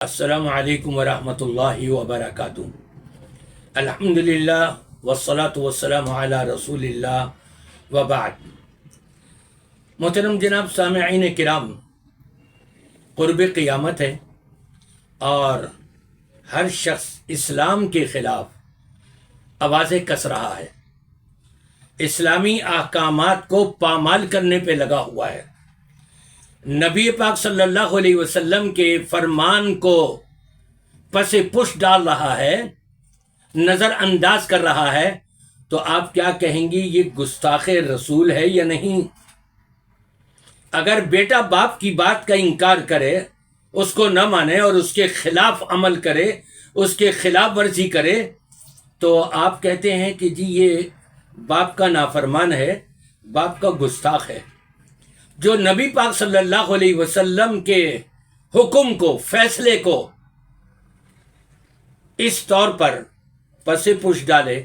السلام علیکم ورحمۃ اللہ وبرکاتہ۔ الحمدللہ والصلاة والسلام علی رسول اللہ وبعد۔ محترم جناب سامعین کرام، قرب قیامت ہے اور ہر شخص اسلام کے خلاف آوازیں کس رہا ہے، اسلامی احکامات کو پامال کرنے پہ لگا ہوا ہے، نبی پاک صلی اللہ علیہ وسلم کے فرمان کو پس پش ڈال رہا ہے، نظر انداز کر رہا ہے، تو آپ کیا کہیں گی یہ گستاخ رسول ہے یا نہیں؟ اگر بیٹا باپ کی بات کا انکار کرے، اس کو نہ مانے اور اس کے خلاف عمل کرے، اس کے خلاف ورزی کرے، تو آپ کہتے ہیں کہ جی یہ باپ کا نافرمان ہے، باپ کا گستاخ ہے۔ جو نبی پاک صلی اللہ علیہ وسلم کے حکم کو، فیصلے کو اس طور پر پس پش ڈالے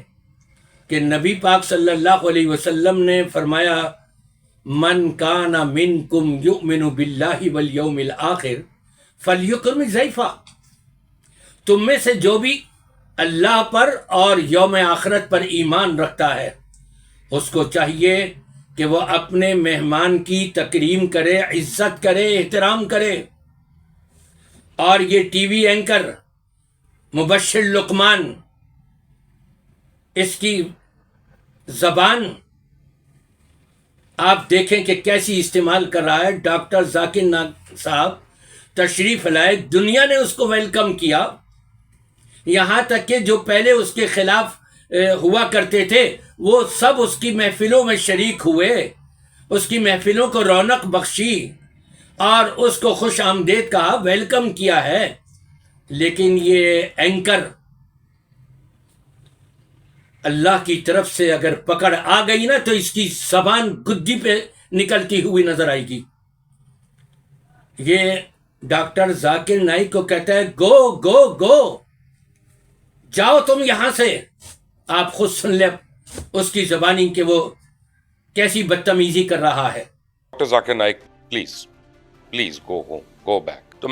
کہ نبی پاک صلی اللہ علیہ وسلم نے فرمایا من کان منکم یؤمن باللہ والیوم الآخر فلیکرم ضیفہ، تم میں سے جو بھی اللہ پر اور یوم آخرت پر ایمان رکھتا ہے، اس کو چاہیے کہ وہ اپنے مہمان کی تکریم کرے، عزت کرے، احترام کرے۔ اور یہ ٹی وی اینکر مبشر لقمان، اس کی زبان آپ دیکھیں کہ کیسی استعمال کر رہا ہے۔ ڈاکٹر ذاکر نائک صاحب تشریف لائے، دنیا نے اس کو ویلکم کیا، یہاں تک کہ جو پہلے اس کے خلاف ہوا کرتے تھے وہ سب اس کی محفلوں میں شریک ہوئے، اس کی محفلوں کو رونق بخشی اور اس کو خوش آمدید کہا، ویلکم کیا ہے۔ لیکن یہ اینکر اللہ کی طرف سے اگر پکڑ آ گئی نا تو اس کی زبان گدی پہ نکلتی ہوئی نظر آئے گی۔ یہ ڈاکٹر ذاکر نائک کو کہتا ہے گو گو گو، جاؤ تم یہاں سے۔ آپ خود سن لیں اس کی زبانی کہ وہ کیسی بدتمیزی کر رہا ہے۔ Doctor Zakir Naik please go home, go back.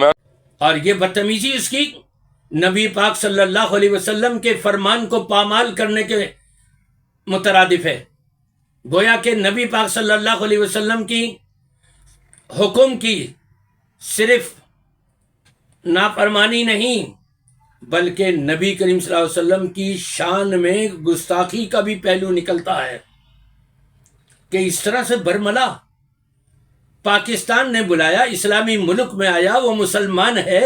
اور یہ بدتمیزی اس کی نبی پاک صلی اللہ علیہ وسلم کے فرمان کو پامال کرنے کے مترادف ہے۔ گویا کہ نبی پاک صلی اللہ علیہ وسلم کی حکم کی صرف نافرمانی نہیں بلکہ نبی کریم صلی اللہ علیہ وسلم کی شان میں گستاخی کا بھی پہلو نکلتا ہے کہ اس طرح سے برملا پاکستان نے بلایا، اسلامی ملک میں آیا، وہ مسلمان ہے،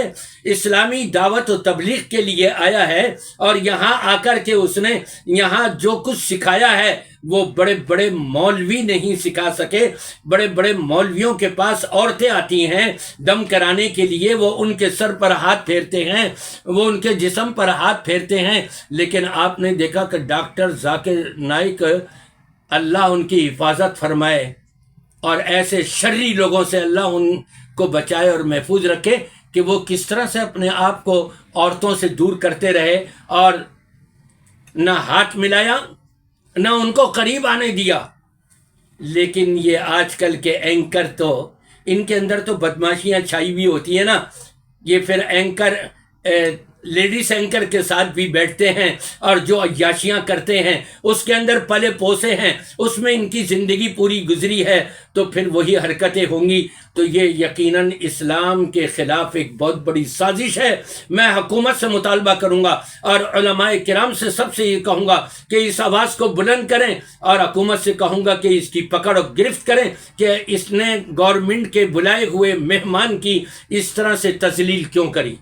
اسلامی دعوت و تبلیغ کے لیے آیا ہے، اور یہاں آ کر کے اس نے یہاں جو کچھ سکھایا ہے وہ بڑے بڑے مولوی نہیں سکھا سکے۔ بڑے بڑے مولویوں کے پاس عورتیں آتی ہیں دم کرانے کے لیے، وہ ان کے سر پر ہاتھ پھیرتے ہیں، وہ ان کے جسم پر ہاتھ پھیرتے ہیں، لیکن آپ نے دیکھا کہ ڈاکٹر ذاکر نائک، اللہ ان کی حفاظت فرمائے اور ایسے شرری لوگوں سے اللہ ان کو بچائے اور محفوظ رکھے کہ وہ کس طرح سے اپنے آپ کو عورتوں سے دور کرتے رہے اور نہ ہاتھ ملایا نہ ان کو قریب آنے دیا۔ لیکن یہ آج کل کے اینکر تو ان کے اندر تو بدماشیاں چھائی ہوئی ہوتی ہیں نا، یہ پھر اینکر لیڈیز اینکر کے ساتھ بھی بیٹھتے ہیں اور جو عیاشیاں کرتے ہیں اس کے اندر پلے پوسے ہیں، اس میں ان کی زندگی پوری گزری ہے، تو پھر وہی حرکتیں ہوں گی۔ تو یہ یقیناً اسلام کے خلاف ایک بہت بڑی سازش ہے۔ میں حکومت سے مطالبہ کروں گا اور علماء کرام سے سب سے یہ کہوں گا کہ اس آواز کو بلند کریں، اور حکومت سے کہوں گا کہ اس کی پکڑ و گرفت کریں کہ اس نے گورنمنٹ کے بلائے ہوئے مہمان کی اس طرح سے تذلیل کیوں کری۔